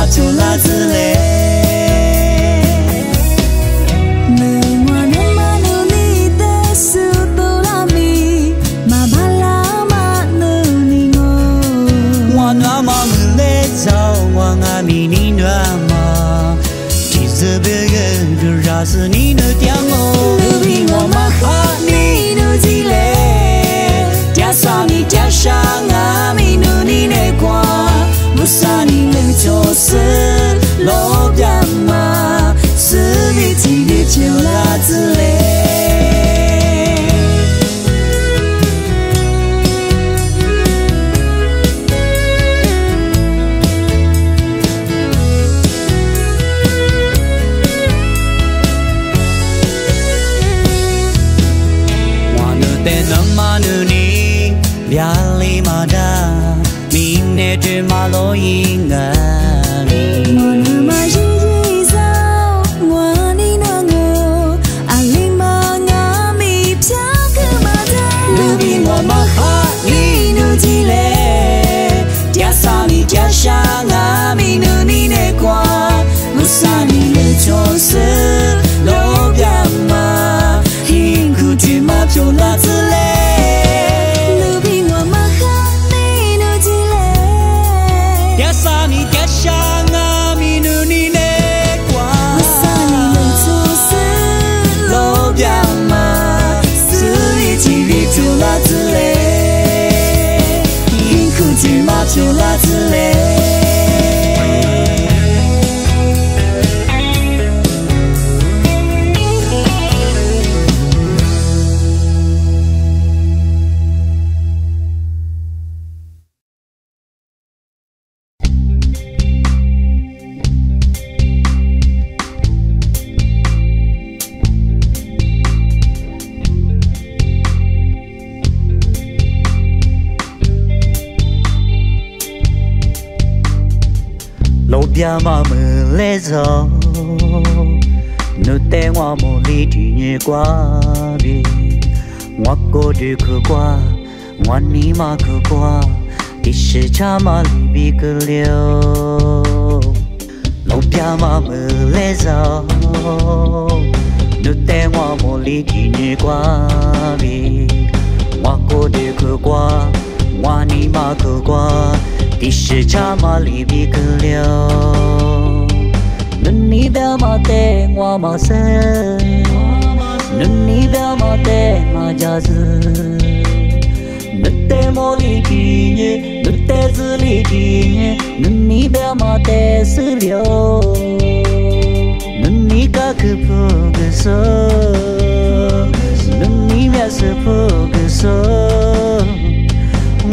嘛就拉子嘞。是你的点哦，你比我们好，你的积累，加上你加上啊，米努你的光，不杀你的就是老表嘛，是你几个就拉子嘞。压力嘛大，明天只马路应该里。我那么是一早，我你那个阿里嘛阿米飘个嘛的。你比我们好，你努积累，加上你加上阿米努你的光，不杀你的就是老表嘛，辛苦只马就拉子嘞。就拉子嘞。嘛没来走，你带我梦里的月光边，我过去去过，我你嘛去过，的时差嘛里边个流，路边嘛没来走，你带我梦里的月光边，我过去去过，我你嘛去过。的时差嘛里边个流，你表嘛对我嘛生，你表嘛对嘛家子，你对我里的你，你对子里的你，你表嘛对是流，你个可不个说，你面是不个说。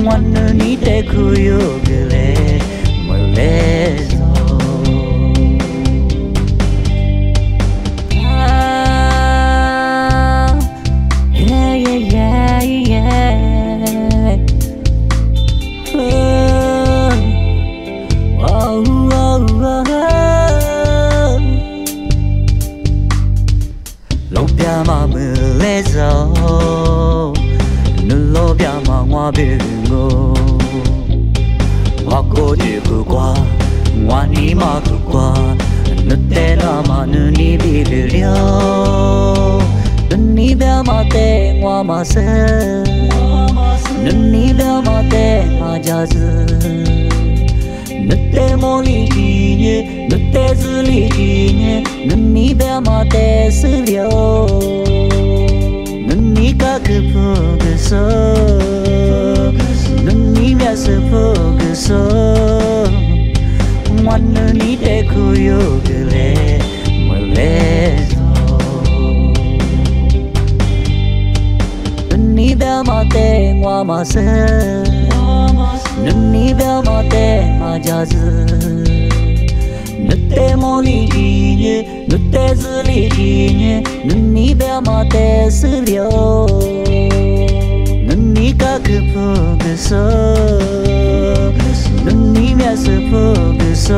我那你得苦有个嘞，没来走。啊，耶耶耶耶，哦哦哦，路边嘛没来走，你路边嘛我别。我过去去过，我你嘛去过，你带那嘛你别个了，你别嘛带我嘛生，你别嘛带嘛家子，你带梦里的你，你带子里的你，你别嘛带是了，你个可不个说。你面是不个说，我那你得苦有个嘞，没来走。你别嘛带我嘛生，你别嘛带嘛家子，你带梦里的你，你带子里的你，你别嘛带是了。你个可不个说，你面是不个说，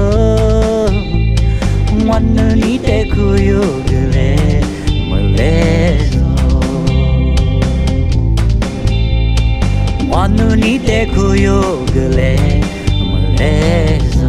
我那你得苦有个嘞，没来走。我那你得苦有个嘞，没来走。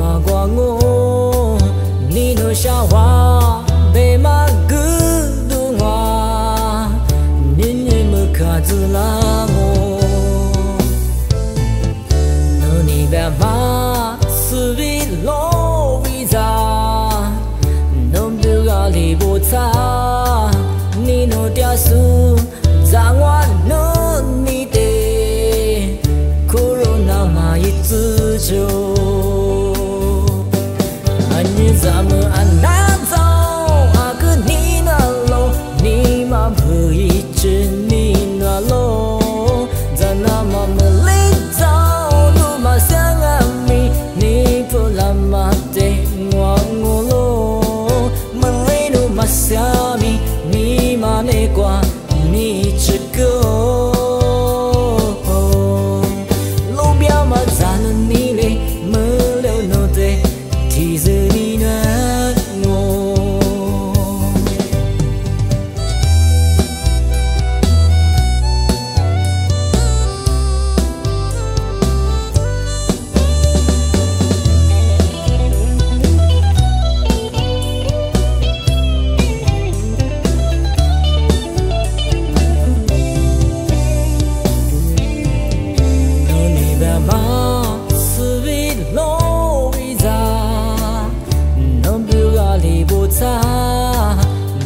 mà qua ngô ni no sha hoa be ma gu du hoa nin ni mu ka zu la ngô no ni ba ma su vi lo vi za nom du ga li bo cha ni no tia su za ngoan no ni te corona ma yi zi zhou anh như za mơ anh nan zao a cứ ni na lo ni ma bui chen ni na lo za na ma mơ lên zao lu ma sang a mi ni po la ma te ngoan ngô lo mơ lên lu ma sa mi ni ma ne qua ni chỉ go lu bia ma za ni le mơ leo no te thì giờ đi nữa ngô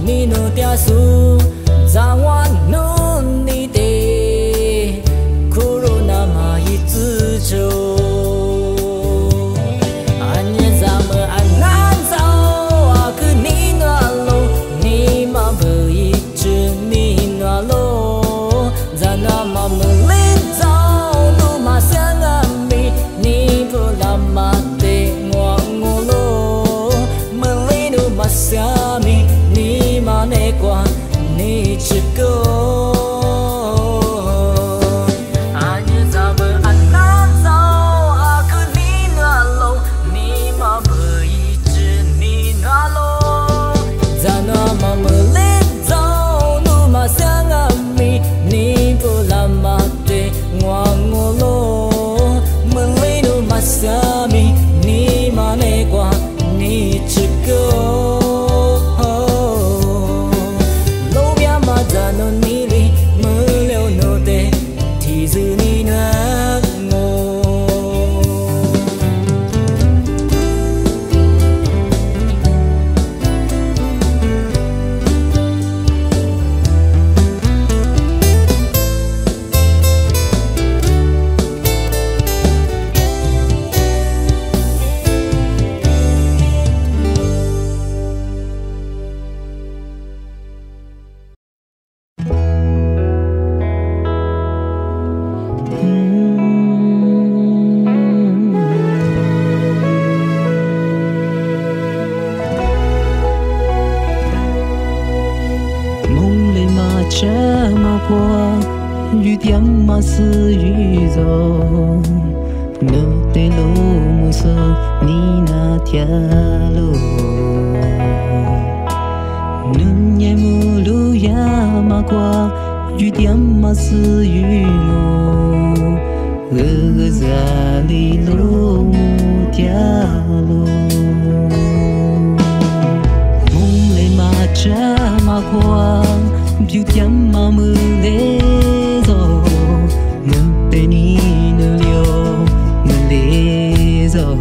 ni no tia su za ngoan no ni te corona ma yi zi zhou anh như za mơ anh nan zao a cứ ni na lo ni ma bui chen ni na lo za na ma mơ lên zao lu ma sang a mi ni po la ma te ngoan ngô lo mơ lên lu ma sa mi ni ma ne qua ni chỉ go anh như za mơ anh nan zao a cứ ni na lo ni ma bui chen ni na lo za na ma mơ lên zao lu ma sang a mi ni po la ma te ngoan ngô lo mơ lên lu ma sa mi ni ma ne qua ni chỉ go no ni li mơ leo no te thì dư ni na ngô这么过，雨点嘛是雨走，那对路木色你那条路，能也木路呀嘛过，雨点嘛是雨我，在里路木条路，梦里嘛这么过。Yêu tiếng mà mưa lê rồi ngân tên đi nở liều ngân lê rồi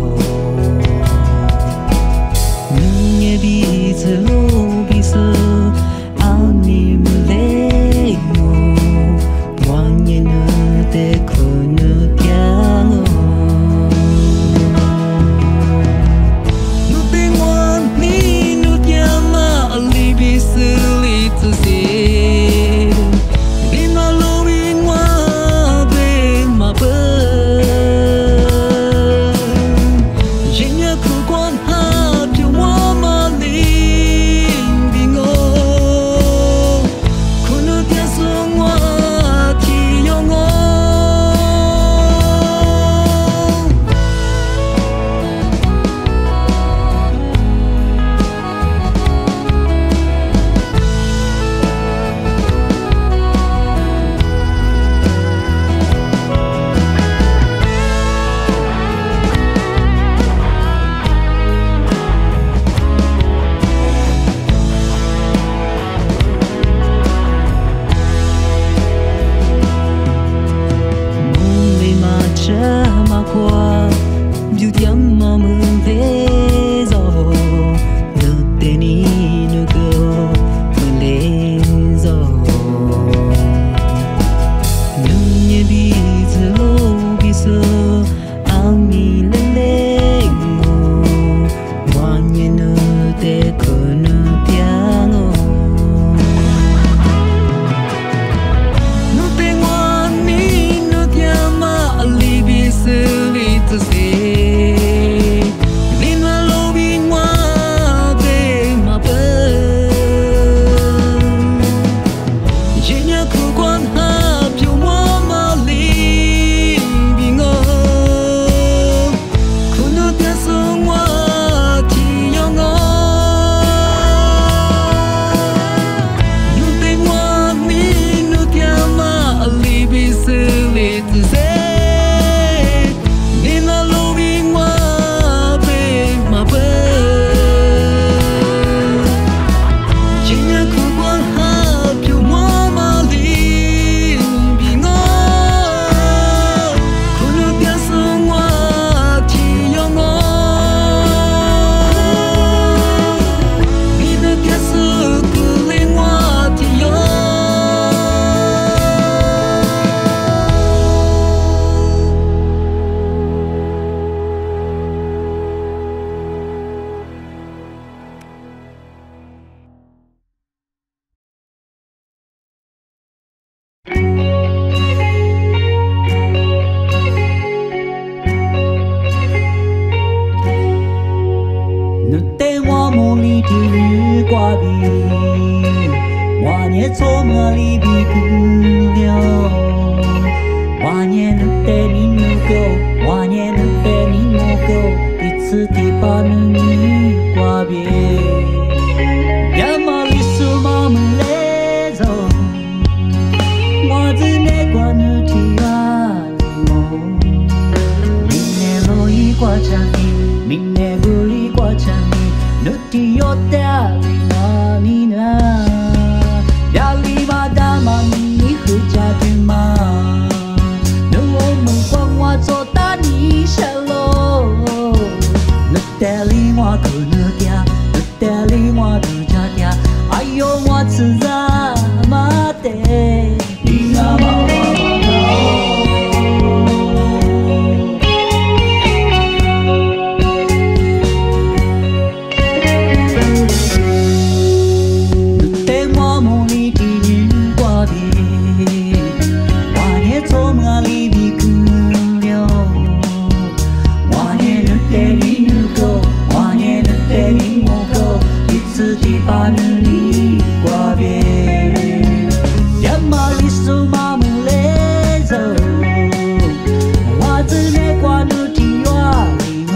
ngân nghe bị giờ lô bị sơ áo niềm lê ngô ngoan nhẹ nở tê khổ nở tiếng nụ tiếng ngoan ni nụ tiếng mà li bị sơ li tự gì 我也做么里比不了，我也能带你能够，我也能带你能够，彼此的把你挂别，要么里数嘛么来走，我只那挂你的啊我，你那路一挂着你，你那路里挂着你，你的有的里嘛你呢？你回家的吗？那我们光我做大你下喽，你带领我去那家，你带领我去家家，哎呦我吃啥嘛的？你那么把你挂别，要么你数嘛么来走，我只能挂你的话里我，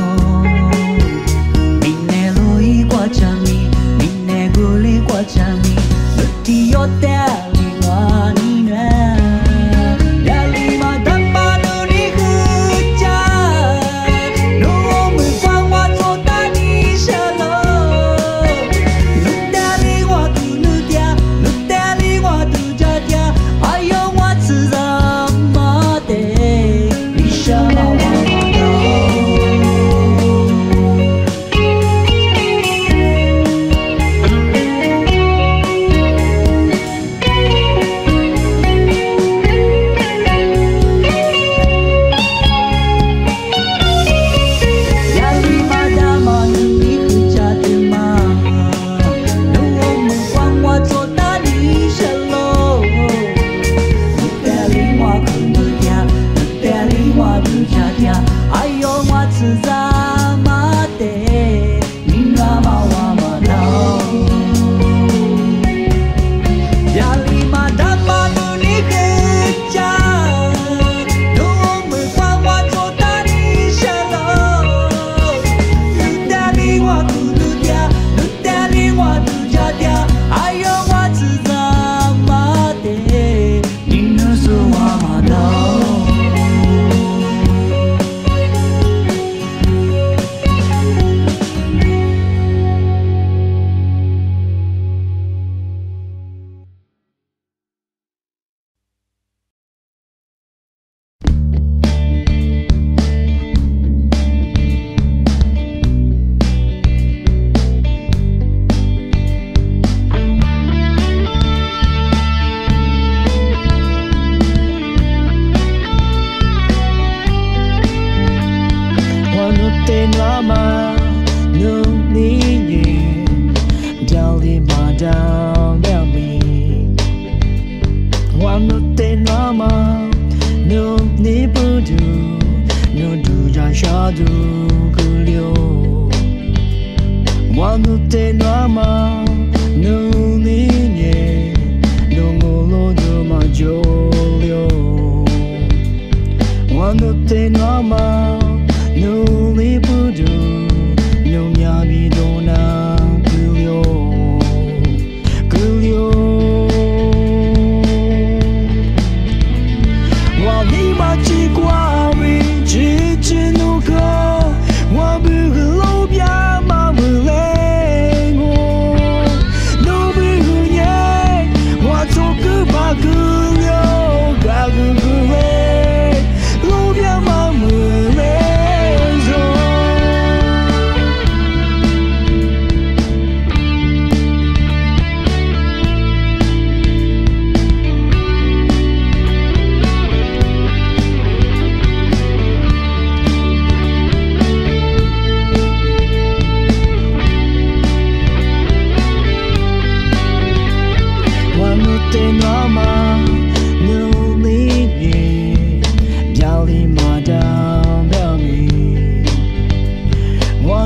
你那路一挂着你，你那故里挂着你，你的有的里嘛你呢？呀里嘛当把你回家，我们光我做大你下楼。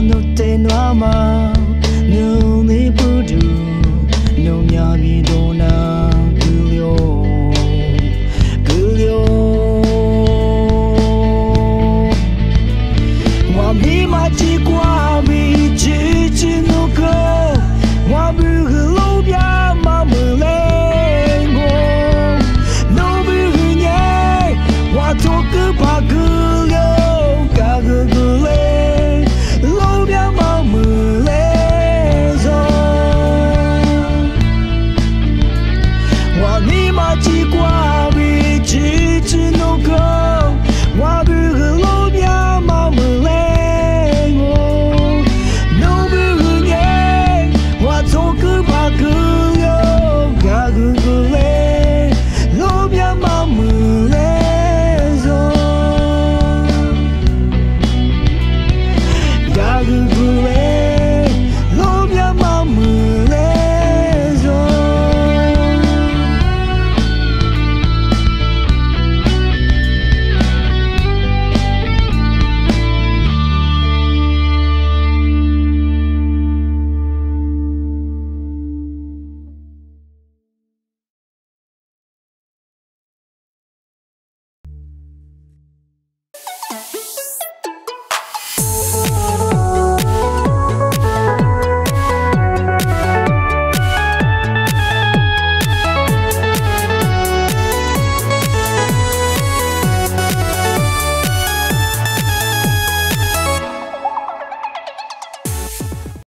no te no ama.